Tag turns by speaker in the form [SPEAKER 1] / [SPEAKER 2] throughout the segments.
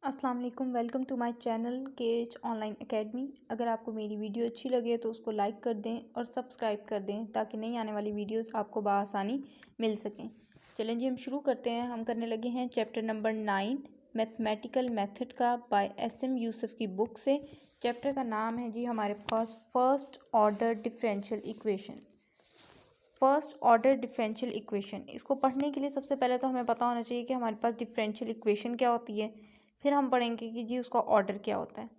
[SPEAKER 1] अस्सलाम वालेकुम। Welcome to my channel KH online academy. अगर आपको मेरी वीडियो अच्छी लगे तो उसको लाइक कर दें और सब्सक्राइब कर दें ताकि नई आने वाली वीडियोस आपको बआसानी मिल सकें। चलें जी, हम शुरू करते हैं। हम करने लगे हैं चैप्टर नंबर 9 मैथमेटिकल मेथड का बाय SM यूसुफ की बुक से। चैप्टर का नाम है जी हमारे पास first order differential equation. First order differential equation, इसको पढ़ने के लिए सबसे पहले तो हमें पता होना चाहिए कि हमारे पास डिफरेंशियल इक्वेशन क्या होती है। फिर हम पढ़ेंगे कि जी उसका ऑर्डर क्या होता है।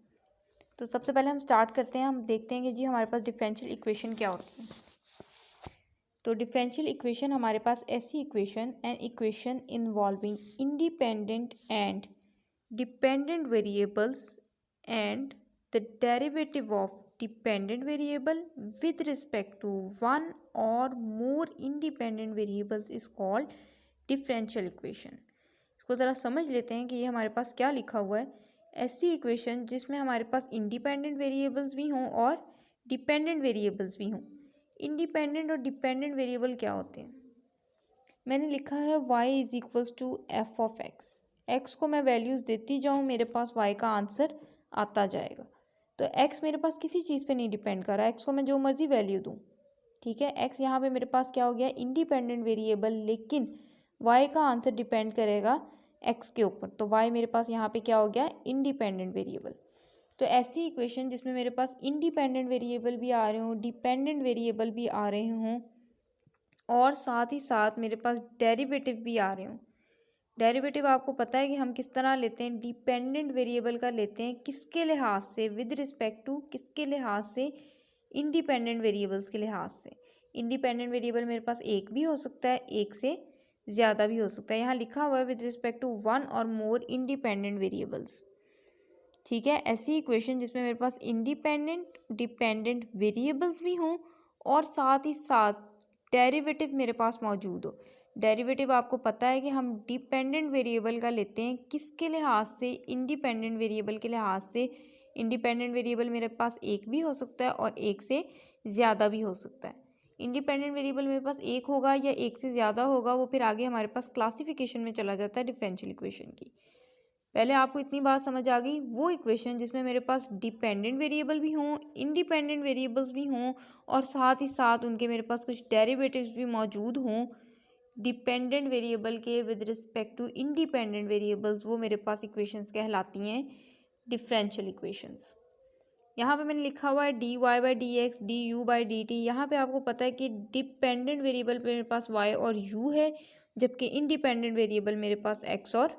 [SPEAKER 1] तो सबसे पहले हम स्टार्ट करते हैं, हम देखते हैं कि जी हमारे पास डिफरेंशियल इक्वेशन क्या होती है। तो डिफरेंशियल इक्वेशन हमारे पास ऐसी equation an equation involving independent and dependent variables and the derivative of dependent variable with respect to one और more independent variables is called differential equation. इसको ज़रा समझ लेते हैं कि ये हमारे पास क्या लिखा हुआ है। ऐसी इक्वेशन जिसमें हमारे पास इंडिपेंडेंट वेरिएबल्स भी हों और डिपेंडेंट वेरिएबल्स भी हों। इंडिपेंडेंट और डिपेंडेंट वेरिएबल क्या होते हैं? मैंने लिखा है y is equals to F of X को मैं वैल्यूज़ देती जाऊँ, मेरे पास y का आंसर आता जाएगा। तो x मेरे पास किसी चीज़ पे नहीं डिपेंड कर रहा है, x को मैं जो मर्ज़ी वैल्यू दूँ, ठीक है। x यहाँ पे मेरे पास क्या हो गया, इंडिपेंडेंट वेरिएबल, लेकिन y का आंसर डिपेंड करेगा x के ऊपर। तो y मेरे पास यहाँ पे क्या हो गया, इंडिपेंडेंट वेरिएबल। तो ऐसी इक्वेशन जिसमें मेरे पास इंडिपेंडेंट वेरिएबल भी आ रहे हों, डिपेंडेंट वेरिएबल भी आ रहे हों और साथ ही साथ मेरे पास डेरिवेटिव भी आ रहे हों। डेरिवेटिव आपको पता है कि हम किस तरह लेते हैं, डिपेंडेंट वेरिएबल का लेते हैं किसके लिहाज से, विद रिस्पेक्ट टू किसके लिहाज से, इंडिपेंडेंट वेरिएबल्स के लिहाज से। इंडिपेंडेंट वेरिएबल मेरे पास एक भी हो सकता है, एक से ज़्यादा भी हो सकता है। यहाँ लिखा हुआ है विद रिस्पेक्ट टू वन और मोर इंडिपेंडेंट वेरिएबल्स, ठीक है। ऐसी इक्वेशन जिसमें मेरे पास इंडिपेंडेंट डिपेंडेंट वेरिएबल्स भी हों और साथ ही साथ डेरिवेटिव मेरे पास मौजूद हो। डेरिवेटिव आपको पता है कि हम डिपेंडेंट वेरिएबल का लेते हैं किसके लिहाज से, इंडिपेंडेंट वेरिएबल के लिहाज से। इंडिपेंडेंट वेरिएबल मेरे पास एक भी हो सकता है और एक से ज़्यादा भी हो सकता है। इंडिपेंडेंट वेरिएबल मेरे पास एक होगा या एक से ज़्यादा होगा, वो फिर आगे हमारे पास क्लासिफिकेशन में चला जाता है डिफरेंशियल इक्वेशन की। पहले आपको इतनी बात समझ आ गई, वो इक्वेशन जिसमें मेरे पास डिपेंडेंट वेरिएबल भी हों, इंडिपेंडेंट वेरिएबल्स भी हों और साथ ही साथ उनके मेरे पास कुछ डेरिवेटिव्स भी मौजूद हों डिपेंडेंट वेरिएबल के with respect to independent variables, वो मेरे पास इक्वेशंस कहलाती हैं डिफरेंशियल इक्वेशंस। यहाँ पे मैंने लिखा हुआ है dy/dx du/dt। यहाँ पे आपको पता है कि डिपेंडेंट वेरिएबल पे मेरे पास y और u है, जबकि इंडिपेंडेंट वेरिएबल मेरे पास x और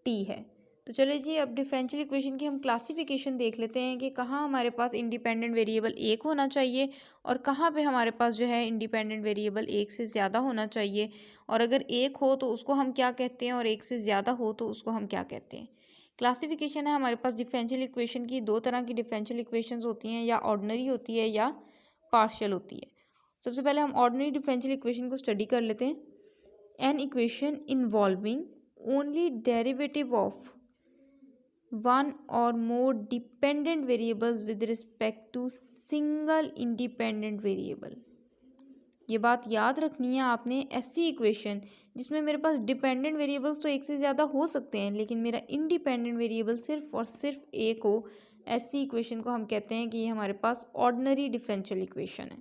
[SPEAKER 1] t है। तो चलिए जी, अब डिफरेंशियल इक्वेशन की हम क्लासिफिकेशन देख लेते हैं कि कहाँ हमारे पास इंडिपेंडेंट वेरिएबल एक होना चाहिए और कहाँ पे हमारे पास जो है इंडिपेंडेंट वेरिएबल एक से ज़्यादा होना चाहिए। और अगर एक हो तो उसको हम क्या कहते हैं और एक से ज़्यादा हो तो उसको हम क्या कहते हैं। क्लासिफिकेशन है हमारे पास डिफरेंशियल इक्वेशन की। दो तरह की डिफरेंशियल इक्वेशंस होती हैं, या ऑर्डिनरी होती है या पार्शियल होती है। सबसे पहले हम ऑर्डिनरी डिफरेंशियल इक्वेशन को स्टडी कर लेते हैं। An equation involving only derivative of one और more dependent variables with respect to single independent variable. ये बात याद रखनी है आपने। ऐसी इक्वेशन जिसमें मेरे पास डिपेंडेंट वेरिएबल्स तो एक से ज़्यादा हो सकते हैं लेकिन मेरा इंडिपेंडेंट वेरिएबल सिर्फ और सिर्फ एक हो, ऐसी इक्वेशन को हम कहते हैं कि ये हमारे पास ऑर्डिनरी डिफरेंशियल इक्वेशन है।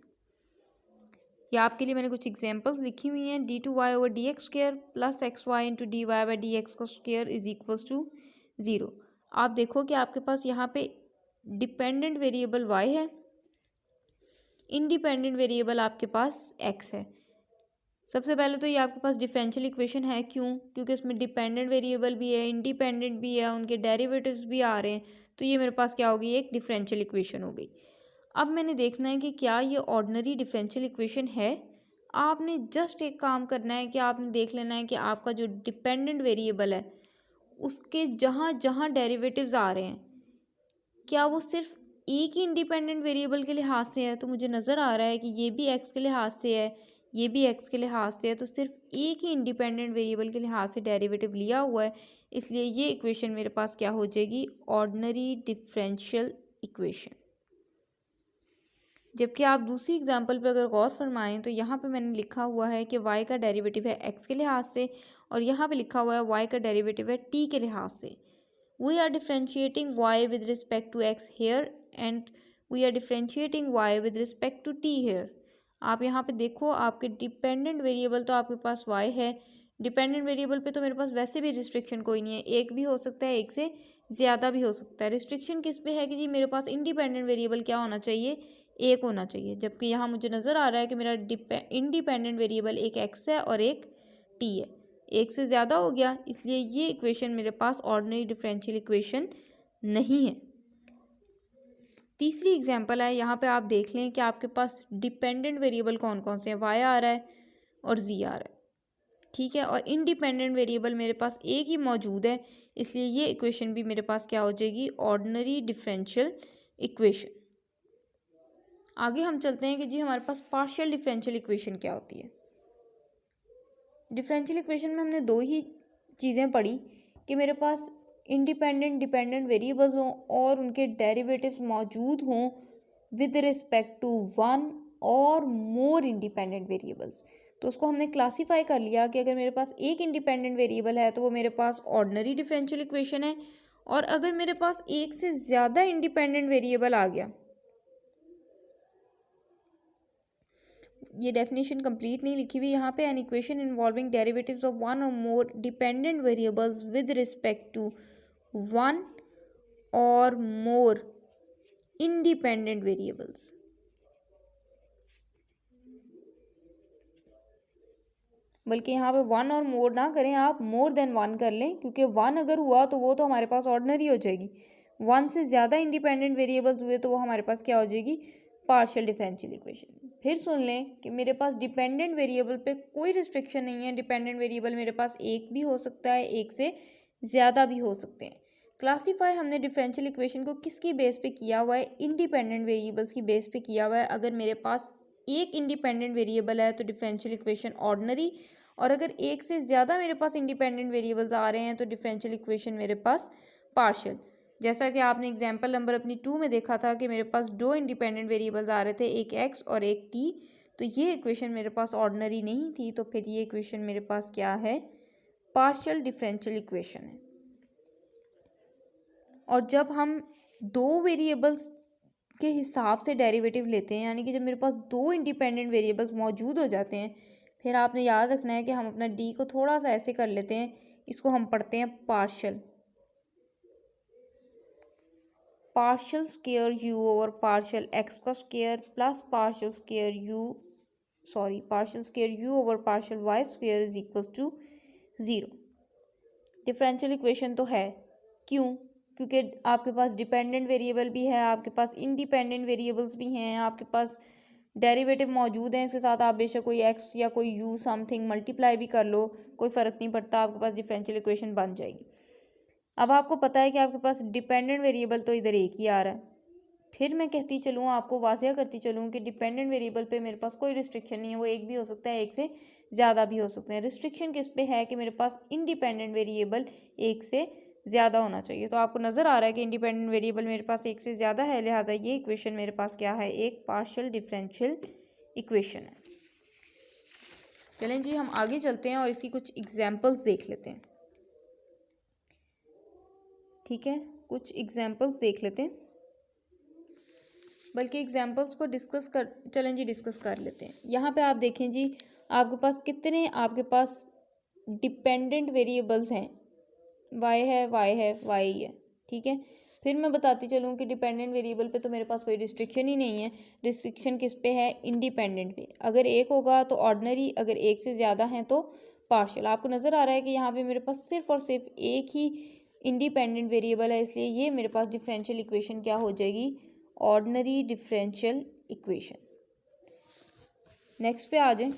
[SPEAKER 1] या आपके लिए मैंने कुछ एग्जांपल्स लिखी हुई हैं। d2y/dx² plus xy into dy/dx² is equals to 0। आप देखो कि आपके पास यहाँ पे डिपेंडेंट वेरिएबल y है, इंडिपेंडेंट वेरिएबल आपके पास x है। सबसे पहले तो ये आपके पास डिफरेंशियल इक्वेशन है, क्यों? क्योंकि इसमें डिपेंडेंट वेरिएबल भी है, इंडिपेंडेंट भी है, उनके डेरिवेटिव्स भी आ रहे हैं। तो ये मेरे पास क्या होगी, एक डिफरेंशियल इक्वेशन हो गई। अब मैंने देखना है कि क्या ये ऑर्डिनरी डिफरेंशियल इक्वेशन है। आपने जस्ट एक काम करना है कि आपने देख लेना है कि आपका जो डिपेंडेंट वेरिएबल है उसके जहाँ जहाँ डेरिवेटिव्स आ रहे हैं क्या वो सिर्फ एक ही इंडिपेंडेंट वेरिएबल के लिहाज से है। तो मुझे नज़र आ रहा है कि ये भी एक्स के लिहाज से है, ये भी एक्स के लिहाज से है, तो सिर्फ एक ही इंडिपेंडेंट वेरिएबल के लिहाज से डेरिवेटिव लिया हुआ है, इसलिए ये इक्वेशन मेरे पास क्या हो जाएगी, ऑर्डिनरी डिफरेंशियल इक्वेशन। जबकि आप दूसरी एग्जांपल पे अगर गौर फरमाएं तो यहाँ पे मैंने लिखा हुआ है कि y का डेरिवेटिव है x के लिहाज से और यहाँ पे लिखा हुआ है y का डेरिवेटिव है t के लिहाज से। We are differentiating Y with respect to X here and we are differentiating Y with respect to T here. आप यहाँ पे देखो, आपके डिपेंडेंट वेरिएबल तो आपके पास वाई है, डिपेंडेंट वेरिएबल पे तो मेरे पास वैसे भी रिस्ट्रिक्शन कोई नहीं है, एक भी हो सकता है, एक से ज़्यादा भी हो सकता है। रिस्ट्रिक्शन किस पे है कि जी मेरे पास इंडिपेंडेंट वेरिएबल क्या होना चाहिए, एक होना चाहिए, जबकि यहाँ मुझे नज़र आ रहा है कि मेरा इंडिपेंडेंट वेरिएबल एक एक्स है और एक टी है। एक से ज़्यादा हो गया, इसलिए ये इक्वेशन मेरे पास ऑर्डिनरी डिफरेंशियल इक्वेशन नहीं है। तीसरी एग्जांपल है, यहाँ पे आप देख लें कि आपके पास डिपेंडेंट वेरिएबल कौन कौन से हैं, वाई आ रहा है और जी आ रहा है, ठीक है, और इंडिपेंडेंट वेरिएबल मेरे पास एक ही मौजूद है, इसलिए ये इक्वेशन भी मेरे पास क्या हो जाएगी, ऑर्डिनरी डिफरेंशियल इक्वेशन। आगे हम चलते हैं कि जी हमारे पास पार्शियल डिफरेंशियल इक्वेशन क्या होती है। डिफरेंशियल इक्वेशन में हमने दो ही चीज़ें पढ़ी कि मेरे पास इंडिपेंडेंट डिपेंडेंट वेरिएबल्स हों और उनके डेरिवेटिव्स मौजूद हों विद रिस्पेक्ट टू वन और मोर इंडिपेंडेंट वेरिएबल्स। तो उसको हमने क्लासीफाई कर लिया कि अगर मेरे पास एक इंडिपेंडेंट वेरिएबल है तो वो मेरे पास ऑर्डिनरी डिफरेंशियल इक्वेशन है, और अगर मेरे पास एक से ज़्यादा इंडिपेंडेंट वेरिएबल आ गया, ये डेफिनेशन कंप्लीट नहीं लिखी हुई यहाँ पे, an equation involving derivatives of one और more dependent variables with respect to one और मोर इंडिपेंडेंट वेरिएबल्स। बल्कि यहाँ पे वन और मोर ना करें, आप मोर देन वन कर लें, क्योंकि वन अगर हुआ तो वो तो हमारे पास ऑर्डिनरी हो जाएगी, वन से ज़्यादा इंडिपेंडेंट वेरिएबल्स हुए तो वो हमारे पास क्या हो जाएगी, पार्शियल डिफरेंशियल इक्वेशन। फिर सुन लें कि मेरे पास डिपेंडेंट वेरिएबल पे कोई रिस्ट्रिक्शन नहीं है, डिपेंडेंट वेरिएबल मेरे पास एक भी हो सकता है, एक से ज़्यादा भी हो सकते हैं। क्लासीफाई हमने डिफरेंशियल इक्वेशन को किसकी बेस पे किया हुआ है, इंडिपेंडेंट वेरिएबल्स की बेस पे किया हुआ है। अगर मेरे पास एक इंडिपेंडेंट वेरिएबल है तो डिफरेंशियल इक्वेशन ऑर्डिनरी, और अगर एक से ज़्यादा मेरे पास इंडिपेंडेंट वेरिएबल्स आ रहे हैं तो डिफरेंशियल इक्वेशन मेरे पास पार्शियल। जैसा कि आपने एग्जाम्पल नंबर अपनी 2 में देखा था कि मेरे पास दो इंडिपेंडेंट वेरिएबल्स आ रहे थे, एक एक्स और एक टी, तो ये इक्वेशन मेरे पास ऑर्डिनरी नहीं थी, तो फिर ये इक्वेशन मेरे पास क्या है, पार्शियल डिफरेंशियल इक्वेशन है। और जब हम दो वेरिएबल्स के हिसाब से डेरिवेटिव लेते हैं, यानी कि जब मेरे पास दो इंडिपेंडेंट वेरिएबल्स मौजूद हो जाते हैं, फिर आपने याद रखना है कि हम अपना डी को थोड़ा सा ऐसे कर लेते हैं, इसको हम पढ़ते हैं partial, partial square you over partial x का square plus partial square you over partial y square is equal to 0। Differential equation तो है, क्यों, क्योंकि आपके पास डिपेंडेंट वेरिएबल भी है, आपके पास इंडिपेंडेंट वेरिएबल्स भी हैं, आपके पास डेरिवेटिव मौजूद हैं, इसके साथ आप बेशक कोई एक्स या कोई यू समथिंग मल्टीप्लाई भी कर लो, कोई फ़र्क नहीं पड़ता, आपके पास डिफरेंशियल इक्वेशन बन जाएगी। अब आपको पता है कि आपके पास डिपेंडेंट वेरिएबल तो इधर एक ही आ रहा है, फिर मैं कहती चलूँ, आपको वाज़िया करती चलूँ कि डिपेंडेंट वेरिएबल पे मेरे पास कोई रिस्ट्रिक्शन नहीं है, वो एक भी हो सकता है, एक से ज़्यादा भी हो सकते हैं। रिस्ट्रिक्शन किस पे है कि मेरे पास इंडिपेंडेंट वेरिएबल एक से ज़्यादा होना चाहिए। तो आपको नज़र आ रहा है कि इंडिपेंडेंट वेरिएबल मेरे पास एक से ज़्यादा है, लिहाजा ये इक्वेशन मेरे पास क्या है, एक पार्शियल डिफरेंशियल इक्वेशन है। चलें जी हम आगे चलते हैं और इसकी कुछ एग्जाम्पल्स देख लेते हैं, ठीक है, कुछ एग्जाम्पल्स देख लेते हैं, बल्कि एग्जाम्पल्स को चलें जी डिस्कस कर लेते हैं। यहाँ पे आप देखें जी, आपके पास कितने डिपेंडेंट वेरिएबल्स हैं, वाई है, ठीक है। फिर मैं बताती चलूँ कि डिपेंडेंट वेरिएबल पे तो मेरे पास कोई रिस्ट्रिक्शन ही नहीं है, रिस्ट्रिक्शन किस पे है, इंडिपेंडेंट पे। अगर एक होगा तो ऑर्डिनरी, अगर एक से ज़्यादा हैं तो पार्शियल। आपको नज़र आ रहा है कि यहाँ पे मेरे पास सिर्फ और सिर्फ एक ही इंडिपेंडेंट वेरिएबल है, इसलिए ये मेरे पास डिफरेंशियल इक्वेशन क्या हो जाएगी, ऑर्डिनरी डिफरेंशियल इक्वेशन। नेक्स्ट पे आ जाए,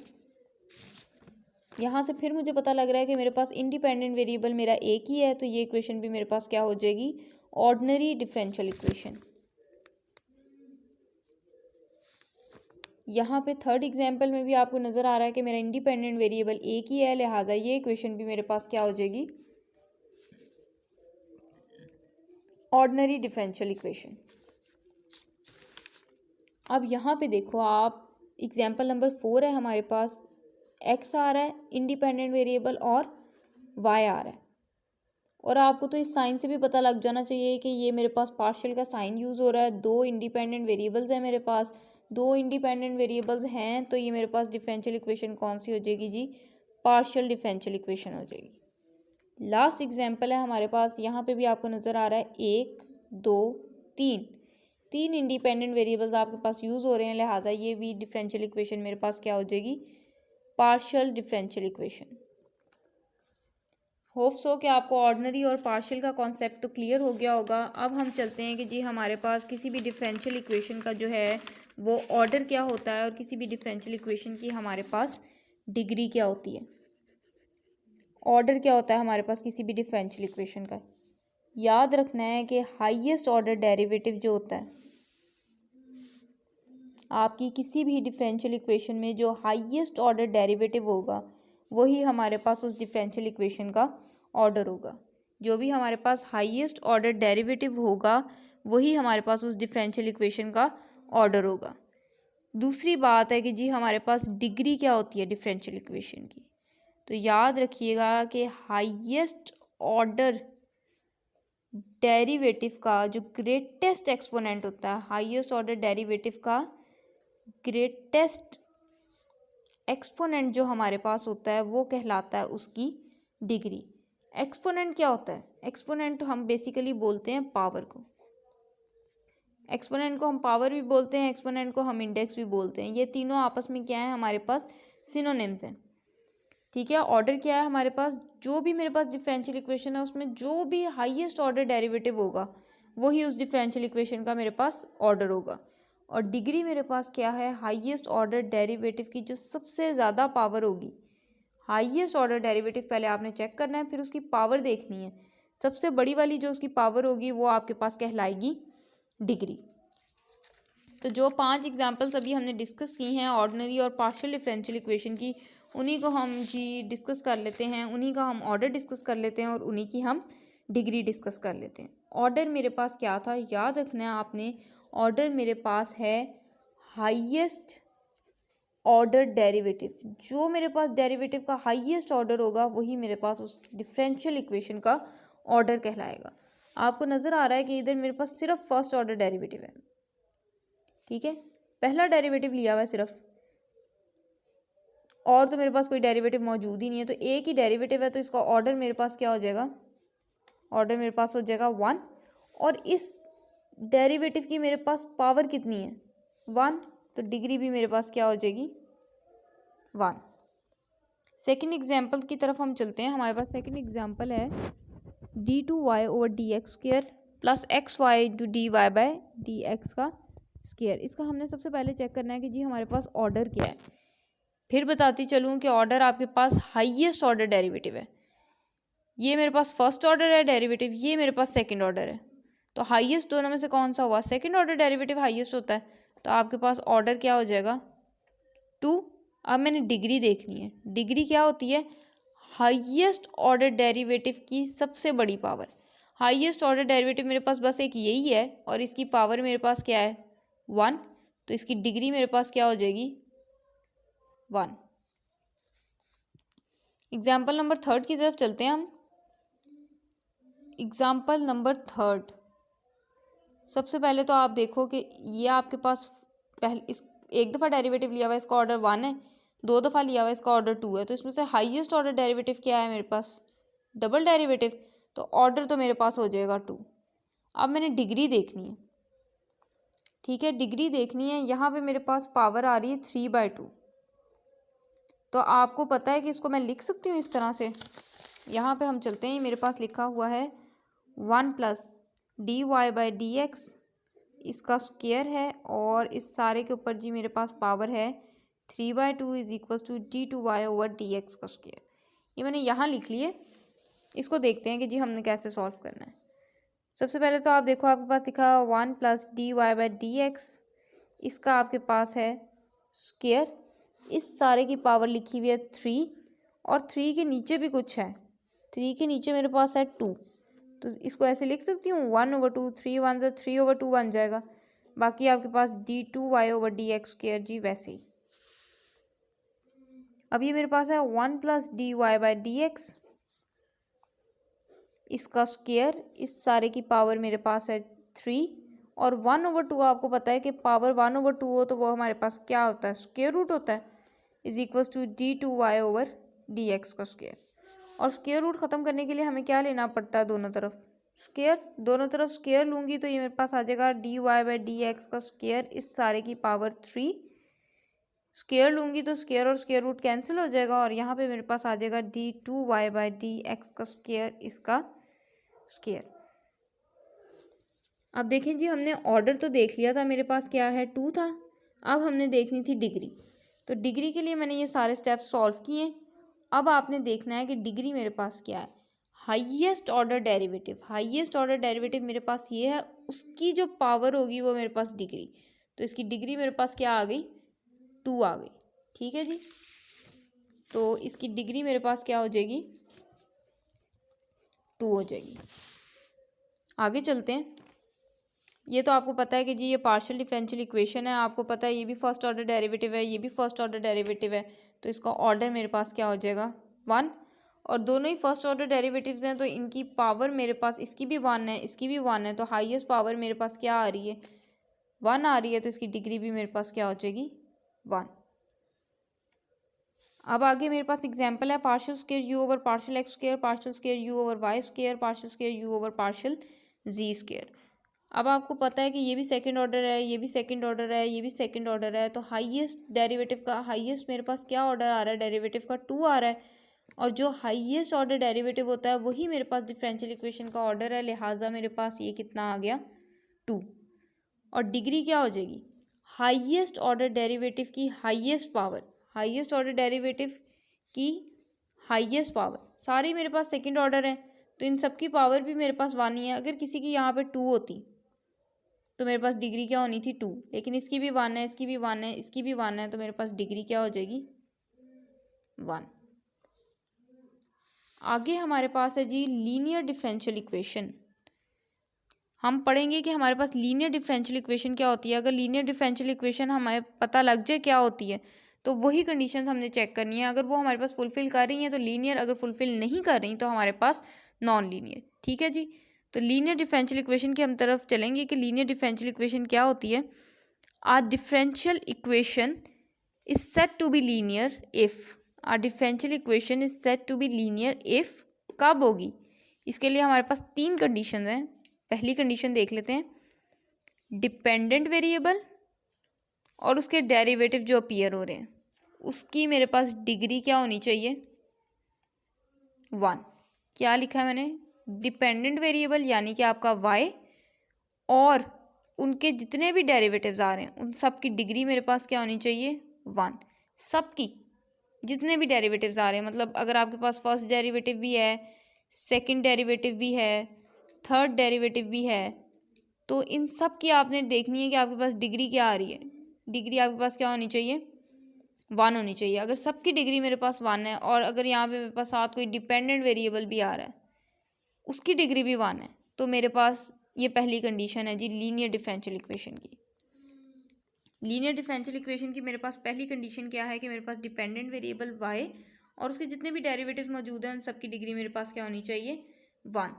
[SPEAKER 1] यहाँ से फिर मुझे पता लग रहा है कि मेरे पास इंडिपेंडेंट वेरिएबल मेरा एक ही है, तो ये इक्वेशन भी मेरे पास क्या हो जाएगी, ऑर्डिनरी डिफरेंशियल इक्वेशन। यहाँ पे थर्ड एग्जाम्पल में भी आपको नज़र आ रहा है कि मेरा इंडिपेंडेंट वेरिएबल एक ही है, लिहाजा ये इक्वेशन भी मेरे पास क्या हो जाएगी, ऑर्डिनरी डिफरेंशियल इक्वेशन। अब यहाँ पे देखो आप, एग्जाम्पल नंबर 4 है हमारे पास, एक्स आ रहा है इंडिपेंडेंट वेरिएबल और वाई आ रहा है, और आपको तो इस साइन से भी पता लग जाना चाहिए कि ये मेरे पास पार्शियल का साइन यूज़ हो रहा है, दो इंडिपेंडेंट वेरिएबल्स हैं मेरे पास, दो इंडिपेंडेंट वेरिएबल्स हैं तो ये मेरे पास डिफरेंशियल इक्वेशन कौन सी हो जाएगी जी, पार्शियल डिफरेंशियल इक्वेशन हो जाएगी। लास्ट एग्जाम्पल है हमारे पास, यहाँ पे भी आपको नज़र आ रहा है 1 2 3, तीन इंडिपेंडेंट वेरिएबल्स आपके पास यूज़ हो रहे हैं, लिहाजा ये भी डिफरेंशियल इक्वेशन मेरे पास क्या हो जाएगी, partial differential equation. Hope so कि आपको ऑर्डिनरी और पार्शियल का कॉन्सेप्ट तो क्लियर हो गया होगा। अब हम चलते हैं कि जी हमारे पास किसी भी डिफरेंशियल इक्वेशन का जो है वो ऑर्डर क्या होता है और किसी भी डिफरेंशियल इक्वेशन की हमारे पास डिग्री क्या होती है, ऑर्डर क्या होता है हमारे पास किसी भी डिफरेंशियल इक्वेशन का। याद रखना है कि हाईएस्ट ऑर्डर डेरिवेटिव जो होता है आपकी किसी भी डिफरेंशियल इक्वेशन में, जो हाईएस्ट ऑर्डर डेरिवेटिव होगा वही हमारे पास उस डिफरेंशियल इक्वेशन का ऑर्डर होगा। जो भी हमारे पास हाईएस्ट ऑर्डर डेरिवेटिव होगा वही हमारे पास उस डिफरेंशियल इक्वेशन का ऑर्डर होगा। दूसरी बात है कि जी हमारे पास डिग्री क्या होती है डिफरेंशियल इक्वेशन की, तो याद रखिएगा कि हाईएस्ट ऑर्डर डेरिवेटिव का जो ग्रेटेस्ट एक्सपोनेंट होता है, हाईएस्ट ऑर्डर डेरिवेटिव का ग्रेटेस्ट एक्सपोनेंट जो हमारे पास होता है वो कहलाता है उसकी डिग्री। एक्सपोनेंट क्या होता है, एक्सपोनेंट हम बेसिकली बोलते हैं पावर को, एक्सपोनेंट को हम पावर भी बोलते हैं, एक्सपोनेंट को हम इंडेक्स भी बोलते हैं। ये तीनों आपस में क्या है हमारे पास, सिनोनिम्स हैं। ठीक है, ऑर्डर क्या है हमारे पास, जो भी मेरे पास डिफरेंशियल इक्वेशन है उसमें जो भी हाईएस्ट ऑर्डर डेरिवेटिव होगा वही उस डिफरेंशियल इक्वेशन का मेरे पास ऑर्डर होगा। और डिग्री मेरे पास क्या है, हाईएस्ट ऑर्डर डेरिवेटिव की जो सबसे ज़्यादा पावर होगी, हाईएस्ट ऑर्डर डेरिवेटिव पहले आपने चेक करना है, फिर उसकी पावर देखनी है, सबसे बड़ी वाली जो उसकी पावर होगी वो आपके पास कहलाएगी डिग्री। तो जो 5 एग्जांपल्स अभी हमने डिस्कस की हैं ऑर्डिनरी और पार्शियल डिफरेंशियल इक्वेशन की, उन्हीं को हम जी डिस्कस कर लेते हैं, उन्हीं का हम ऑर्डर डिस्कस कर लेते हैं और उन्हीं की हम डिग्री डिस्कस कर लेते हैं। ऑर्डर मेरे पास क्या था, याद रखना है आपने, ऑर्डर मेरे पास है हाईएस्ट ऑर्डर डेरिवेटिव, जो मेरे पास डेरिवेटिव का हाईएस्ट ऑर्डर होगा वही मेरे पास उस डिफरेंशियल इक्वेशन का ऑर्डर कहलाएगा। आपको नज़र आ रहा है कि इधर मेरे पास सिर्फ फर्स्ट ऑर्डर डेरिवेटिव है, ठीक है, पहला डेरिवेटिव लिया हुआ है सिर्फ, और तो मेरे पास कोई डेरिवेटिव मौजूद ही नहीं है, तो एक ही डेरिवेटिव है तो इसका ऑर्डर मेरे पास क्या हो जाएगा, ऑर्डर मेरे पास हो जाएगा 1। और इस डेरिवेटिव की मेरे पास पावर कितनी है, 1, तो डिग्री भी मेरे पास क्या हो जाएगी, 1। सेकेंड एग्जाम्पल की तरफ हम चलते हैं। हमारे पास सेकेंड एग्जाम्पल है d2y/dx² प्लस xy/dy/dx का स्क्वायर। इसका हमने सबसे पहले चेक करना है कि जी हमारे पास ऑर्डर क्या है। फिर बताती चलूँ कि ऑर्डर आपके पास हाईएस्ट ऑर्डर डेरिवेटिव है, ये मेरे पास फर्स्ट ऑर्डर है डेरिवेटिव, ये मेरे पास सेकंड ऑर्डर है, तो हाईएस्ट दोनों में से कौन सा हुआ, सेकंड ऑर्डर डेरिवेटिव हाईएस्ट होता है, तो आपके पास ऑर्डर क्या हो जाएगा, 2। अब मैंने डिग्री देखनी है, डिग्री क्या होती है, हाईएस्ट ऑर्डर डेरिवेटिव की सबसे बड़ी पावर। हाईएस्ट ऑर्डर डेरिवेटिव मेरे पास बस एक यही है और इसकी पावर मेरे पास क्या है, 1, तो इसकी डिग्री मेरे पास क्या हो जाएगी, 1। एग्जाम्पल नंबर 3 की तरफ चलते हैं हम। एग्जाम्पल नंबर 3, सबसे पहले तो आप देखो कि ये आपके पास पहले इस एक दफ़ा डेरिवेटिव लिया हुआ है, इसका ऑर्डर 1 है, 2 दफ़ा लिया हुआ है, इसका ऑर्डर 2 है, तो इसमें से हाईएस्ट ऑर्डर डेरिवेटिव क्या है मेरे पास, डबल डेरिवेटिव, तो ऑर्डर तो मेरे पास हो जाएगा 2। अब मैंने डिग्री देखनी है, ठीक है, डिग्री देखनी है, यहाँ पे मेरे पास पावर आ रही है 3/2, तो आपको पता है कि इसको मैं लिख सकती हूँ इस तरह से। यहाँ पे हम चलते हैं, मेरे पास लिखा हुआ है 1 + dy/dx, इसका स्क्वायर है, और इस सारे के ऊपर जी मेरे पास पावर है 3/2 = d2y/dx का स्क्वायर। ये मैंने यहाँ लिख लिए, इसको देखते हैं कि जी हमने कैसे सॉल्व करना है। सबसे पहले तो आप देखो, आपके पास लिखा 1 + dy/dx, इसका आपके पास है स्क्वायर, इस सारे की पावर लिखी हुई है 3, और 3 के नीचे भी कुछ है, 3 के नीचे मेरे पास है 2, तो इसको ऐसे लिख सकती हूँ 1/2, 3 1 ज़ा 3/2 बन जाएगा। बाकी आपके पास d2y/dx² जी वैसे ही। अब ये मेरे पास है 1 + dy/dx, इसका स्क्वायर, इस सारे की पावर मेरे पास है 3, और 1/2 आपको पता है कि पावर 1/2 हो तो वो हमारे पास क्या होता है, स्क्वायर रूट होता है, इज इक्वल्स टू d2y/dx का स्क्वायर। और स्क्वायर रूट ख़त्म करने के लिए हमें क्या लेना पड़ता है, दोनों तरफ स्क्वायर, दोनों तरफ स्क्वायर लूँगी तो ये मेरे पास आ जाएगा dy/dx का स्क्वायर, इस सारे की पावर 3, स्क्वायर लूँगी तो स्क्वायर और स्क्वायर रूट कैंसिल हो जाएगा, और यहाँ पे मेरे पास आ जाएगा d2y/dx का स्क्वायर, इसका स्क्वायर। अब देखें जी, हमने ऑर्डर तो देख लिया था, मेरे पास क्या है 2 था, अब हमने देखनी थी डिग्री। तो डिग्री के लिए मैंने ये सारे स्टेप्स सॉल्व किए। अब आपने देखना है कि डिग्री मेरे पास क्या है, highest order derivative, highest order derivative मेरे पास ये है, उसकी जो पावर होगी वो मेरे पास डिग्री, तो इसकी डिग्री मेरे पास क्या आ गई, 2 आ गई। ठीक है जी, तो इसकी डिग्री मेरे पास क्या हो जाएगी, 2 हो जाएगी। आगे चलते हैं। ये तो आपको पता है कि जी ये पार्शियल डिफरेंशियल इक्वेशन है, आपको पता है ये भी फर्स्ट ऑर्डर डेरिवेटिव है, ये भी फर्स्ट ऑर्डर डेरिवेटिव है, तो इसका ऑर्डर मेरे पास क्या हो जाएगा 1, और दोनों ही फर्स्ट ऑर्डर डेरिवेटिव्स हैं तो इनकी पावर मेरे पास, इसकी भी 1 है, इसकी भी 1 है, तो हाईएस्ट पावर मेरे पास क्या आ रही है, 1 आ रही है, तो इसकी डिग्री भी मेरे पास क्या हो जाएगी 1। अब आगे मेरे पास एग्जाम्पल है, partial square you over partial X square, partial square you over Y square, partial square you over partial Z square. अब आपको पता है कि ये भी सेकंड ऑर्डर है, ये भी सेकंड ऑर्डर है, ये भी सेकंड ऑर्डर है, तो हाईएस्ट डेरिवेटिव का हाईएस्ट मेरे पास क्या ऑर्डर आ रहा है, डेरिवेटिव का 2 आ रहा है, और जो हाईएस्ट ऑर्डर डेरिवेटिव होता है वही मेरे पास डिफरेंशियल इक्वेशन का ऑर्डर है, लिहाजा मेरे पास ये कितना आ गया 2। और डिग्री क्या हो जाएगी, हाईएस्ट ऑर्डर डेरिवेटिव की highest power, highest order derivative की हाईएस्ट पावर, सारी मेरे पास सेकंड ऑर्डर है तो इन सब की पावर भी मेरे पास 1 ही है। अगर किसी की यहाँ पे 2 होती तो मेरे पास डिग्री क्या होनी थी 2, लेकिन इसकी भी 1 है, इसकी भी 1 है, इसकी भी 1 है, तो मेरे पास डिग्री क्या हो जाएगी 1। आगे हमारे पास है जी लीनियर डिफरेंशियल इक्वेशन। हम पढ़ेंगे कि हमारे पास लीनियर डिफरेंशियल इक्वेशन क्या होती है। अगर लीनियर डिफरेंशियल इक्वेशन हमें पता लग जाए क्या होती है तो वही कंडीशंस हमने चेक करनी है, अगर वो हमारे पास फुलफिल कर रही हैं तो लीनियर, अगर फुलफिल नहीं कर रही तो हमारे पास नॉन लीनियर। ठीक है जी, तो लीनियर डिफरेंशियल इक्वेशन की हम तरफ चलेंगे कि लीनियर डिफरेंशियल इक्वेशन क्या होती है। A differential equation is said to be linear if, a differential equation is said to be linear if कब होगी, इसके लिए हमारे पास 3 कंडीशन हैं। पहली कंडीशन देख लेते हैं, डिपेंडेंट वेरिएबल और उसके डेरिवेटिव जो अपीयर हो रहे हैं उसकी मेरे पास डिग्री क्या होनी चाहिए 1। क्या लिखा है मैंने, डिपेंडेंट वेरिएबल यानी कि आपका y और उनके जितने भी डेरिवेटिव्स आ रहे हैं उन सब की डिग्री मेरे पास क्या होनी चाहिए 1। सब की जितने भी डेरिवेटिव्स आ रहे हैं, मतलब अगर आपके पास फर्स्ट डेरिवेटिव भी है, सेकंड डेरिवेटिव भी है, थर्ड डेरिवेटिव भी है, तो इन सब की आपने देखनी है कि आपके पास डिग्री क्या आ रही है। डिग्री आपके पास क्या होनी चाहिए 1 होनी चाहिए। अगर सबकी डिग्री मेरे पास 1 है और अगर यहाँ पे मेरे पास साथ कोई डिपेंडेंट वेरिएबल भी आ रहा है उसकी डिग्री भी 1 है, तो मेरे पास ये पहली कंडीशन है जी लीनियर डिफरेंशियल इक्वेशन की। लीनियर डिफरेंशियल इक्वेशन की मेरे पास पहली कंडीशन क्या है कि मेरे पास डिपेंडेंट वेरिएबल y और उसके जितने भी डेरिवेटिव्स मौजूद हैं उन सबकी डिग्री मेरे पास क्या होनी चाहिए 1।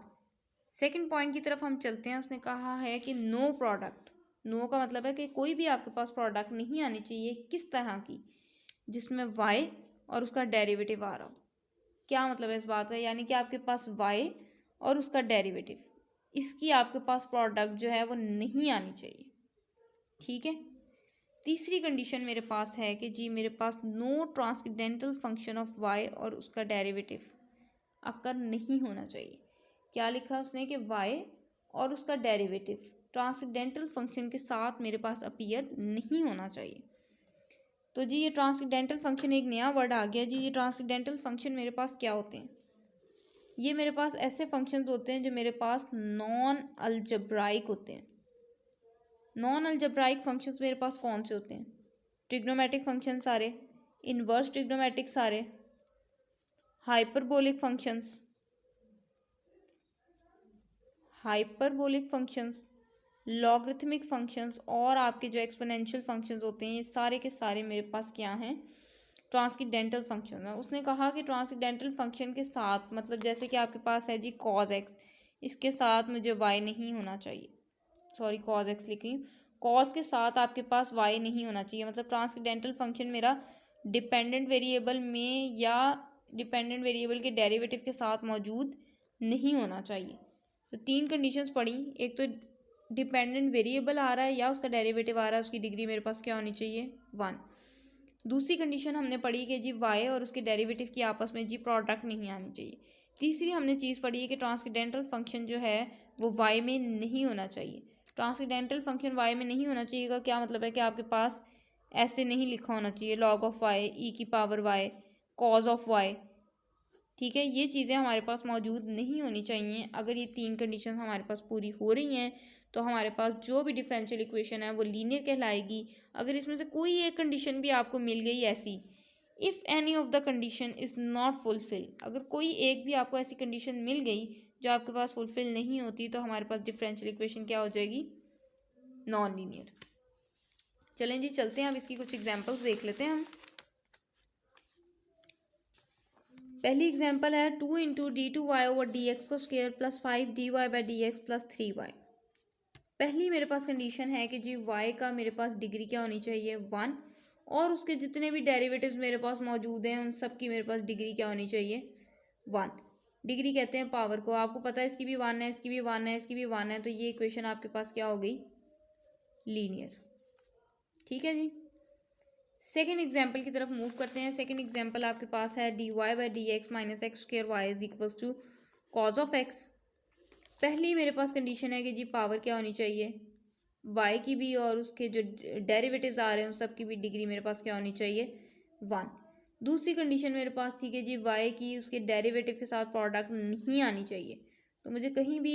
[SPEAKER 1] सेकंड पॉइंट की तरफ हम चलते हैं। उसने कहा है कि नो प्रोडक्ट, नो का मतलब है कि कोई भी आपके पास प्रोडक्ट नहीं आनी चाहिए, किस तरह की, जिसमें y और उसका डेरिवेटिव आ रहा हो। क्या मतलब है इस बात का, यानी कि आपके पास y और उसका डेरिवेटिव, इसकी आपके पास प्रोडक्ट जो है वो नहीं आनी चाहिए। ठीक है, तीसरी कंडीशन मेरे पास है कि जी मेरे पास no transcendental function of y और उसका डेरिवेटिव अकर नहीं होना चाहिए। क्या लिखा उसने कि y और उसका डेरिवेटिव ट्रांसडेंटल फंक्शन के साथ मेरे पास अपीयर नहीं होना चाहिए। तो जी ये ट्रांसडेंटल फंक्शन एक नया वर्ड आ गया जी। ये ट्रांसडेंटल फंक्शन मेरे पास क्या होते हैं, ये मेरे पास ऐसे फंक्शंस होते हैं जो मेरे पास नॉन अलजेब्राइक होते हैं। नॉन अलजेब्राइक फंक्शंस मेरे पास कौन से होते हैं, ट्रिग्नोमेट्रिक फंक्शन सारे, इन्वर्स ट्रिग्नोमेट्रिक सारे, hyperbolic functions, hyperbolic functions, logarithmic functions और आपके जो एक्सपोनेंशियल फंक्शंस होते हैं, ये सारे के सारे मेरे पास क्या हैं, ट्रांसकेंडेंटल फंक्शन है। उसने कहा कि ट्रांसकेंडेंटल फंक्शन के साथ, मतलब जैसे कि आपके पास है जी कॉज एक्स, इसके साथ मुझे वाई नहीं होना चाहिए, सॉरी कॉज एक्स लिख रही हूँ, कॉज के साथ आपके पास वाई नहीं होना चाहिए। मतलब ट्रांसकेंडेंटल फंक्शन मेरा डिपेंडेंट वेरिएबल में या डिपेंडेंट वेरिएबल के डेरिवेटिव के साथ मौजूद नहीं होना चाहिए। तो तीन कंडीशंस पड़ी, एक तो डिपेंडेंट वेरिएबल आ रहा है या उसका डेरिवेटिव आ रहा है, उसकी डिग्री मेरे पास क्या होनी चाहिए, 1। दूसरी कंडीशन हमने पढ़ी कि जी वाई और उसके डेरिवेटिव की आपस में जी प्रोडक्ट नहीं आनी चाहिए। तीसरी हमने चीज़ पढ़ी है कि ट्रांसकेंडेंटल फंक्शन जो है वो वाई में नहीं होना चाहिए। ट्रांसकेंडेंटल फंक्शन वाई में नहीं होना चाहिए का क्या मतलब है कि आपके पास ऐसे नहीं लिखा होना चाहिए लॉग ऑफ वाई, ई की power Y, cos of Y, ठीक है, ये चीज़ें हमारे पास मौजूद नहीं होनी चाहिए। अगर ये तीन कंडीशन हमारे पास पूरी हो रही हैं तो हमारे पास जो भी डिफरेंशियल इक्वेशन है वो लीनियर कहलाएगी। अगर इसमें से कोई एक कंडीशन भी आपको मिल गई ऐसी, if any of the condition is not fulfil, अगर कोई एक भी आपको ऐसी कंडीशन मिल गई जो आपके पास फुलफिल नहीं होती, तो हमारे पास डिफरेंशियल इक्वेशन क्या हो जाएगी, नॉन लीनियर। चलें जी चलते हैं, अब इसकी कुछ एग्जांपल्स देख लेते हैं हम। पहली एग्जांपल है 2 into d two y over D x को square plus 5 d Y by D x plus 3y। पहली मेरे पास कंडीशन है कि जी y का मेरे पास डिग्री क्या होनी चाहिए, 1, और उसके जितने भी डेरिवेटिव्स मेरे पास मौजूद हैं उन सब की मेरे पास डिग्री क्या होनी चाहिए, 1। डिग्री कहते हैं पावर को, आपको पता है इसकी भी 1 है, इसकी भी 1 है, इसकी भी 1 है, तो ये इक्वेशन आपके पास क्या हो गई, लीनियर। ठीक है जी, सेकेंड एग्जाम्पल की तरफ मूव करते हैं। सेकेंड एग्जाम्पल आपके पास है D Y by D X minus X square Y is equals to cos of X. पहली मेरे पास कंडीशन है कि जी पावर क्या होनी चाहिए, y की भी और उसके जो डेरिवेटिव्स आ रहे हैं उन सब की भी डिग्री मेरे पास क्या होनी चाहिए, 1। दूसरी कंडीशन मेरे पास थी कि जी y की उसके डेरिवेटिव के साथ प्रोडक्ट नहीं आनी चाहिए, तो मुझे कहीं भी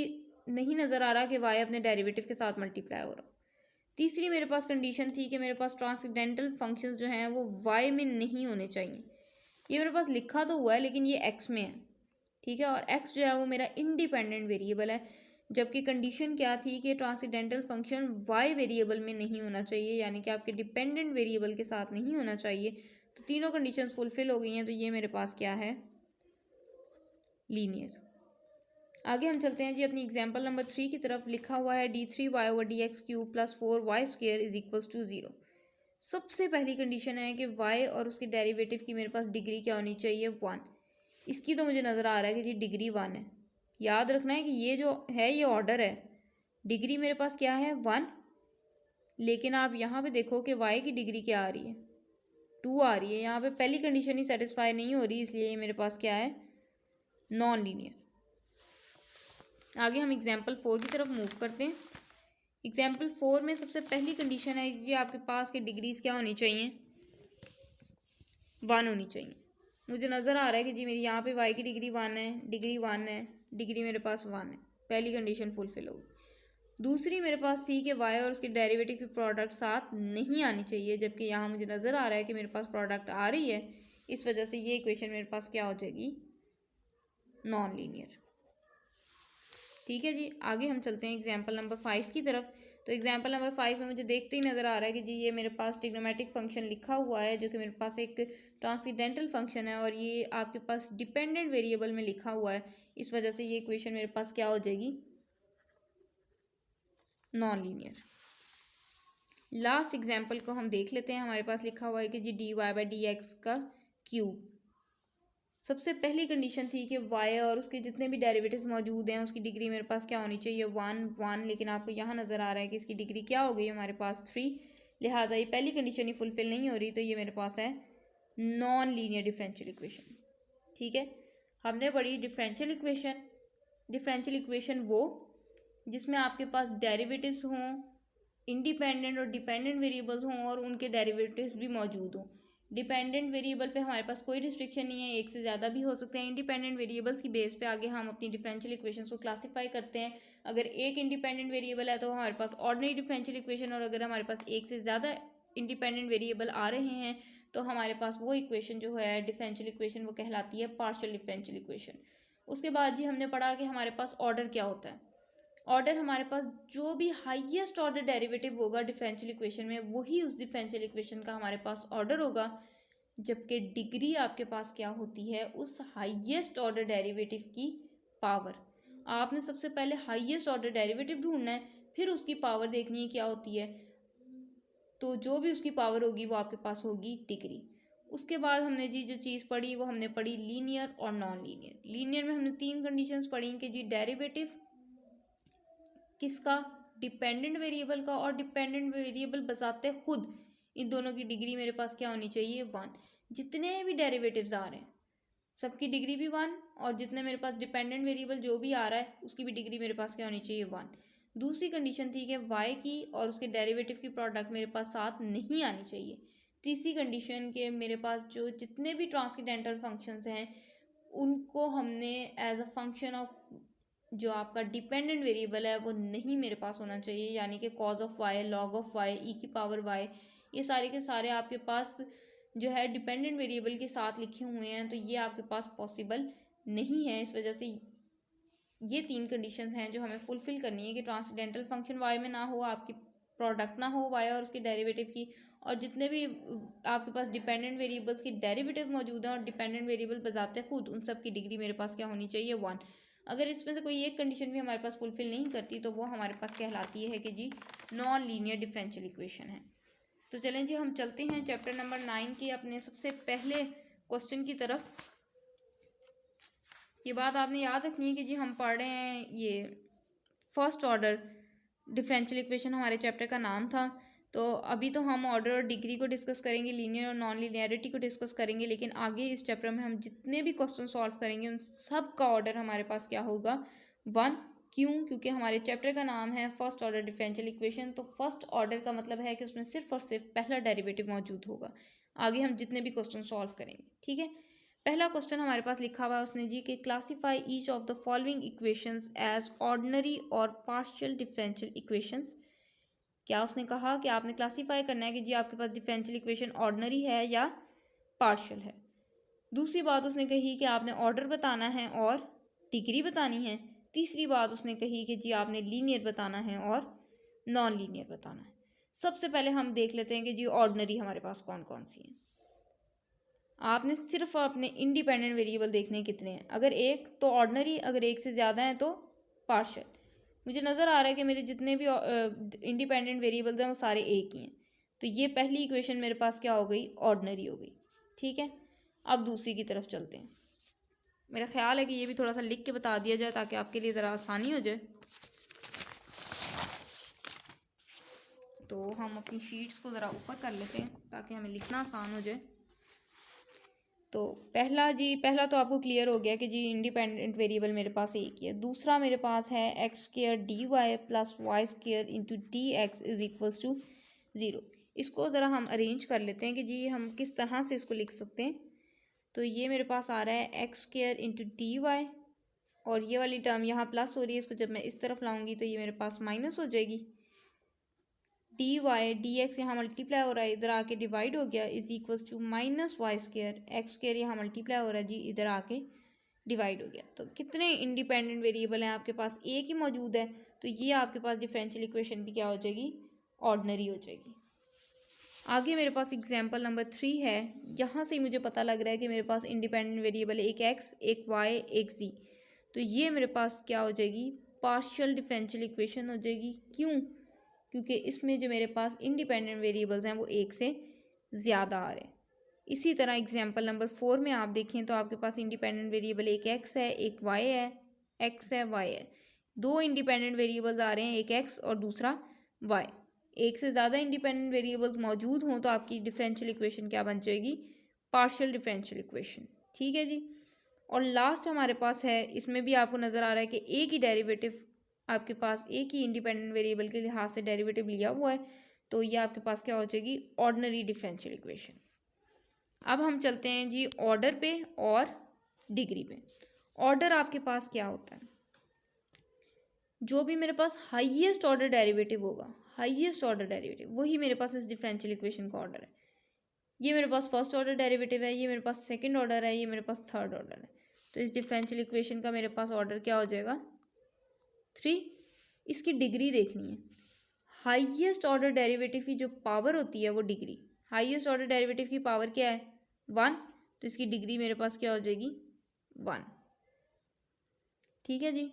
[SPEAKER 1] नहीं नज़र आ रहा कि y अपने डेरिवेटिव के साथ मल्टीप्लाई हो रहा। तीसरी मेरे पास कंडीशन थी कि मेरे पास ट्रांसकेंडेंटल फंक्शंस जो हैं वो y में नहीं होने चाहिए। ये मेरे पास लिखा तो हुआ है लेकिन ये x में है, ठीक है, और x जो है वो मेरा इंडिपेंडेंट वेरिएबल है, जबकि कंडीशन क्या थी कि ट्रांसकेंडेंटल फंक्शन y वेरिएबल में नहीं होना चाहिए, यानी कि आपके डिपेंडेंट वेरिएबल के साथ नहीं होना चाहिए। तो तीनों कंडीशंस फुलफिल हो गई हैं, तो ये मेरे पास क्या है, लीनियर। आगे हम चलते हैं जी अपनी एग्जाम्पल नंबर 3 की तरफ। लिखा हुआ है d3y over D X cube plus 4y square is equals to 0। सबसे पहली कंडीशन है कि y और उसके डेरिवेटिव की मेरे पास डिग्री क्या होनी चाहिए, 1। इसकी तो मुझे नज़र आ रहा है कि जी डिग्री 1 है। याद रखना है कि ये जो है ये ऑर्डर है, डिग्री मेरे पास क्या है, 1, लेकिन आप यहाँ पे देखो कि y की डिग्री क्या आ रही है, 2 आ रही है। यहाँ पे पहली कंडीशन ही सेटिस्फाई नहीं हो रही, इसलिए ये मेरे पास क्या है, नॉन लीनियर। आगे हम एग्जाम्पल 4 की तरफ मूव करते हैं। एग्जाम्पल 4 में सबसे पहली कंडीशन है जी आपके पास के डिग्रीज क्या होनी चाहिए, 1 होनी चाहिए। मुझे नज़र आ रहा है कि जी मेरी यहाँ पे y की डिग्री 1 है, डिग्री 1 है, डिग्री मेरे पास 1 है, पहली कंडीशन फुलफिल होगी। दूसरी मेरे पास थी कि y और उसके डेरिवेटिव की प्रोडक्ट साथ नहीं आनी चाहिए, जबकि यहाँ मुझे नज़र आ रहा है कि मेरे पास प्रोडक्ट आ रही है, इस वजह से ये इक्वेशन मेरे पास क्या हो जाएगी, नॉन लीनियर। ठीक है जी, आगे हम चलते हैं एग्जाम्पल नंबर 5 की तरफ। तो एग्जाम्पल नंबर 5 में मुझे देखते ही नज़र आ रहा है कि जी ये मेरे पास ट्रिग्नोमेट्रिक फंक्शन लिखा हुआ है, जो कि मेरे पास एक ट्रांसकेंडेंटल फंक्शन है, और ये आपके पास डिपेंडेंट वेरिएबल में लिखा हुआ है, इस वजह से ये इक्वेशन मेरे पास क्या हो जाएगी, नॉन लीनियर। लास्ट एग्जाम्पल को हम देख लेते हैं। हमारे पास लिखा हुआ है कि जी D Y by D X का क्यूब। सबसे पहली कंडीशन थी कि y और उसके जितने भी डेरिवेटिव्स मौजूद हैं उसकी डिग्री मेरे पास क्या होनी चाहिए, 1, लेकिन आपको यहाँ नज़र आ रहा है कि इसकी डिग्री क्या हो गई हमारे पास, 3। लिहाजा ये पहली कंडीशन ही फुलफिल नहीं हो रही, तो ये मेरे पास है नॉन लीनियर डिफरेंशियल इक्वेशन। ठीक है, हमने पढ़ी डिफरेंशियल इक्वेशन। डिफरेंशियल इक्वेशन वो जिसमें आपके पास डेरिवेटिव्स हों, इंडिपेंडेंट और डिपेंडेंट वेरिएबल्स हों, और उनके डेरिवेटिव्स भी मौजूद हों। डिपेंडेंट वेरिएबल पे हमारे पास कोई रिस्ट्रिक्शन नहीं है, एक से ज़्यादा भी हो सकते हैं। इंडिपेंडेंट वेरिएबल्स की बेस पे आगे हम अपनी डिफरेंशियल इक्वेशंस को क्लासीफाई करते हैं। अगर एक इंडिपेंडेंट वेरिएबल है तो हमारे पास ऑर्डिनरी डिफरेंशियल इक्वेशन, और अगर हमारे पास एक से ज़्यादा इंडिपेंडेंट वेरिएबल आ रहे हैं तो हमारे पास वो इक्वेशन जो है डिफरेंशियल इक्वेशन वो कहलाती है पार्शियल डिफरेंशियल इक्वेशन। उसके बाद जी हमने पढ़ा कि हमारे पास ऑर्डर क्या होता है। ऑर्डर हमारे पास जो भी हाईएस्ट ऑर्डर डेरिवेटिव होगा डिफरेंशियल इक्वेशन में, वही उस डिफरेंशियल इक्वेशन का हमारे पास ऑर्डर होगा। जबकि डिग्री आपके पास क्या होती है, उस हाईएस्ट ऑर्डर डेरिवेटिव की पावर। आपने सबसे पहले हाईएस्ट ऑर्डर डेरिवेटिव ढूंढना है, फिर उसकी पावर देखनी है क्या होती है, तो जो भी उसकी पावर होगी वो आपके पास होगी डिग्री। उसके बाद हमने जी जो चीज़ पढ़ी वो हमने पढ़ी लीनियर और नॉन लीनियर। लीनियर में हमने 3 कंडीशंस पढ़ी कि जी डेरिवेटिव किसका, डिपेंडेंट वेरिएबल का, और डिपेंडेंट वेरिएबल बजाते खुद इन दोनों की डिग्री मेरे पास क्या होनी चाहिए, 1। जितने भी डेरिवेटिव्स आ रहे हैं सबकी डिग्री भी 1, और जितने मेरे पास डिपेंडेंट वेरिएबल जो भी आ रहा है उसकी भी डिग्री मेरे पास क्या होनी चाहिए, 1। दूसरी कंडीशन थी कि y की और उसके डेरिवेटिव की प्रोडक्ट मेरे पास साथ नहीं आनी चाहिए। तीसरी कंडीशन के मेरे पास जो जितने भी ट्रांसकेंडेंटल फंक्शंस हैं उनको हमने एज अ फंक्शन ऑफ जो आपका डिपेंडेंट वेरिएबल है वो नहीं मेरे पास होना चाहिए, यानी कि cos of y, log of Y, ई की पावर वाई, ये सारे के सारे आपके पास जो है डिपेंडेंट वेरिएबल के साथ लिखे हुए हैं, तो ये आपके पास पॉसिबल नहीं है। इस वजह से ये 3 कंडीशंस हैं जो हमें फुलफिल करनी है कि ट्रांसडेंटल फंक्शन वाई में ना हो, आपकी प्रोडक्ट ना हो वाई और उसके डेरिवेटिव की, और जितने भी आपके पास डिपेंडेंट वेरिएबल्स की डेरिवेटिव मौजूद हैं और डिपेंडेंट वेरिएबल बजाते खुद, उन सब की डिग्री मेरे पास क्या होनी चाहिए, 1। अगर इसमें से कोई एक कंडीशन भी हमारे पास फुलफिल नहीं करती तो वो हमारे पास कहलाती है कि जी नॉन लीनियर डिफरेंशियल इक्वेशन है। तो चलें जी हम चलते हैं चैप्टर नंबर 9 के अपने सबसे पहले क्वेश्चन की तरफ। ये बात आपने याद रखनी है कि जी हम पढ़ रहे हैं ये फर्स्ट ऑर्डर डिफरेंशियल इक्वेशन, हमारे चैप्टर का नाम था। तो अभी तो हम ऑर्डर और डिग्री को डिस्कस करेंगे, लीनियर और नॉन लीनियरिटी को डिस्कस करेंगे, लेकिन आगे इस चैप्टर में हम जितने भी क्वेश्चन सॉल्व करेंगे उन सब का ऑर्डर हमारे पास क्या होगा, 1। क्यों? क्योंकि हमारे चैप्टर का नाम है फर्स्ट ऑर्डर डिफरेंशियल इक्वेशन। तो फर्स्ट ऑर्डर का मतलब है कि उसमें सिर्फ और सिर्फ पहला डेरिवेटिव मौजूद होगा। आगे हम जितने भी क्वेश्चन सॉल्व करेंगे, ठीक है। पहला क्वेश्चन हमारे पास लिखा हुआ है उसने जी कि classify each of the following equations as ordinary और पार्शियल डिफरेंशियल इक्वेशंस। क्या उसने कहा कि आपने क्लासीफाई करना है कि जी आपके पास डिफरेंशियल इक्वेशन ऑर्डिनरी है या पार्शियल है। दूसरी बात उसने कही कि आपने ऑर्डर बताना है और डिग्री बतानी है। तीसरी बात उसने कही कि जी आपने लीनियर बताना है और नॉन लीनियर बताना है। सबसे पहले हम देख लेते हैं कि जी ऑर्डिनरी हमारे पास कौन कौन सी है। आपने सिर्फ अपने इंडिपेंडेंट वेरिएबल देखने हैं कितने हैं, अगर एक तो ऑर्डिनरी, अगर एक से ज़्यादा है तो पार्शियल। मुझे नज़र आ रहा है कि मेरे जितने भी इंडिपेंडेंट वेरिएबल्स हैं वो सारे एक ही हैं, तो ये पहली इक्वेशन मेरे पास क्या हो गई, ऑर्डिनरी हो गई, ठीक है। अब दूसरी की तरफ चलते हैं। मेरा ख्याल है कि ये भी थोड़ा सा लिख के बता दिया जाए ताकि आपके लिए ज़रा आसानी हो जाए। तो हम अपनी शीट्स को ज़रा ऊपर कर लेते हैं ताकि हमें लिखना आसान हो जाए। तो पहला तो आपको क्लियर हो गया कि जी इंडिपेंडेंट वेरिएबल मेरे पास एक ही है। दूसरा मेरे पास है X square D Y plus Y square into D X is equals to 0। इसको ज़रा हम अरेंज कर लेते हैं कि जी हम किस तरह से इसको लिख सकते हैं। तो ये मेरे पास आ रहा है X square into D Y, और ये वाली टर्म यहाँ प्लस हो रही है, इसको जब मैं इस तरफ लाऊंगी तो ये मेरे पास माइनस हो जाएगी। डी वाई डी एक्स यहाँ मल्टीप्लाई हो रहा है, इधर आके डिवाइड हो गया, is equals to minus Y square, X square यहाँ मल्टीप्लाई हो रहा है जी, इधर आके डिवाइड हो गया। तो कितने इंडिपेंडेंट वेरिएबल हैं आपके पास, एक ही मौजूद है, तो ये आपके पास डिफरेंशियल इक्वेशन भी क्या हो जाएगी, ऑर्डिनरी हो जाएगी। आगे मेरे पास एग्जाम्पल नंबर 3 है। यहाँ से मुझे पता लग रहा है कि मेरे पास इंडिपेंडेंट वेरिएबल है एक एक्स, एक वाई, एक ज़ी। तो ये मेरे पास क्या हो जाएगी, पार्शियल डिफरेंशियल इक्वेशन हो जाएगी। क्यों? क्योंकि इसमें जो मेरे पास इंडिपेंडेंट वेरिएबल्स हैं वो एक से ज़्यादा आ रहे हैं। इसी तरह एग्जाम्पल नंबर 4 में आप देखें तो आपके पास इंडिपेंडेंट वेरिएबल एक एक्स है, एक वाई है, एक्स है, वाई है। दो इंडिपेंडेंट वेरिएबल्स आ रहे हैं, एक एक्स और दूसरा वाई। एक से ज़्यादा इंडिपेंडेंट वेरिएबल्स मौजूद हों तो आपकी डिफरेंशियल इक्वेशन क्या बन जाएगी, पार्शियल डिफरेंशियल इक्वेशन, ठीक है जी। और लास्ट हमारे पास है, इसमें भी आपको नज़र आ रहा है कि एक ही डेरिवेटिव आपके पास, एक ही इंडिपेंडेंट वेरिएबल के लिहाज से डेरिवेटिव लिया हुआ है, तो ये आपके पास क्या हो जाएगी, ऑर्डिनरी डिफरेंशियल इक्वेशन। अब हम चलते हैं जी ऑर्डर पे और डिग्री पे। ऑर्डर आपके पास क्या होता है, जो भी मेरे पास हाईएस्ट ऑर्डर डेरिवेटिव होगा, हाईएस्ट ऑर्डर डेरिवेटिव वही मेरे पास इस डिफरेंशियल इक्वेशन का ऑर्डर है। ये मेरे पास फर्स्ट ऑर्डर डेरिवेटिव है, ये मेरे पास सेकंड ऑर्डर है, ये मेरे पास थर्ड ऑर्डर है। तो इस डिफरेंशियल इक्वेशन का मेरे पास ऑर्डर क्या हो जाएगा, 3। इसकी डिग्री देखनी है। हाईएस्ट ऑर्डर डेरिवेटिव की जो पावर होती है वो डिग्री, हाईएस्ट ऑर्डर डेरिवेटिव की पावर क्या है, 1, तो इसकी डिग्री मेरे पास क्या हो जाएगी 1। ठीक है जी।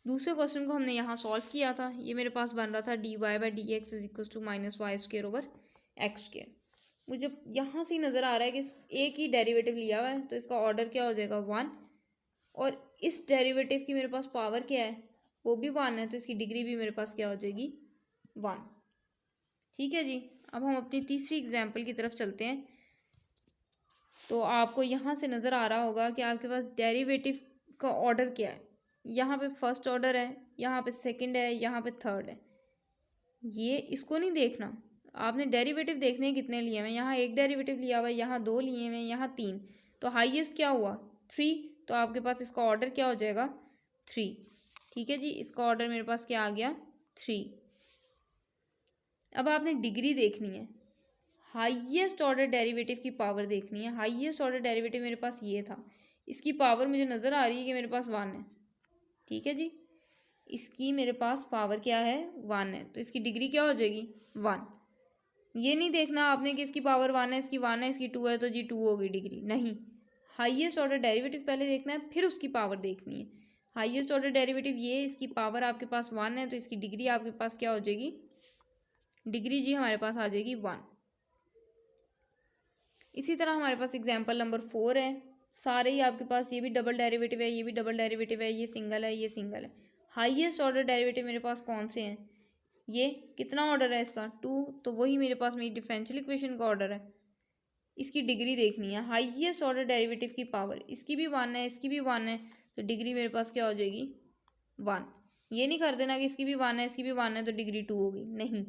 [SPEAKER 1] दूसरे क्वेश्चन को हमने यहाँ सॉल्व किया था। ये मेरे पास बन रहा था dy/dx is equal to -y² / x²। मुझे यहाँ से नज़र आ रहा है कि एक ही डेरिवेटिव लिया हुआ है, तो इसका ऑर्डर क्या हो जाएगा 1, और इस डेरिवेटिव की मेरे पास पावर क्या है, वो भी 1 है, तो इसकी डिग्री भी मेरे पास क्या हो जाएगी 1। ठीक है जी। अब हम अपनी तीसरी एग्जाम्पल की तरफ चलते हैं। तो आपको यहाँ से नज़र आ रहा होगा कि आपके पास डेरिवेटिव का ऑर्डर क्या है। यहाँ पे फर्स्ट ऑर्डर है, यहाँ पे सेकंड है, यहाँ पे थर्ड है। ये इसको नहीं देखना, आपने डेरिवेटिव देखने कितने लिए हुए हैं। यहाँ एक डेरिवेटिव लिया हुआ है, यहाँ 2 लिए हुए हैं, यहाँ 3, तो हाईएस्ट क्या हुआ 3, तो आपके पास इसका ऑर्डर क्या हो जाएगा 3। ठीक है जी, इसका ऑर्डर मेरे पास क्या आ गया 3। अब आपने डिग्री देखनी है, हाईएस्ट ऑर्डर डेरिवेटिव की पावर देखनी है। हाईएस्ट ऑर्डर डेरिवेटिव मेरे पास ये था, इसकी पावर मुझे नज़र आ रही है कि मेरे पास 1 है। ठीक है जी, इसकी मेरे पास पावर क्या है 1 है, तो इसकी डिग्री क्या हो जाएगी 1। ये नहीं देखना आपने कि इसकी पावर 1 है, इसकी 1 है, इसकी 2 है, तो जी 2 होगी डिग्री, नहीं। हाईएस्ट ऑर्डर डेरिवेटिव पहले देखना है, फिर उसकी पावर देखनी है। हाईएस्ट ऑर्डर डेरिवेटिव ये, इसकी पावर आपके पास 1 है, तो इसकी डिग्री आपके पास क्या हो जाएगी, डिग्री जी हमारे पास आ जाएगी 1। इसी तरह हमारे पास एग्जाम्पल नंबर 4 है। सारे ही आपके पास, ये भी डबल डेरिवेटिव है, ये भी डबल डेरिवेटिव है, ये सिंगल है, ये सिंगल है। हाईएस्ट ऑर्डर डेरिवेटिव मेरे पास कौन से हैं, ये कितना ऑर्डर है इसका 2, तो वही मेरे पास मेरी डिफरेंशियल इक्वेशन का ऑर्डर है। इसकी डिग्री देखनी है, हाईएस्ट ऑर्डर डेरिवेटिव की पावर, इसकी भी 1 है, इसकी भी 1 है, तो डिग्री मेरे पास क्या हो जाएगी 1। ये नहीं कर देना कि इसकी भी 1 है, इसकी भी 1 है, तो डिग्री 2 होगी, नहीं।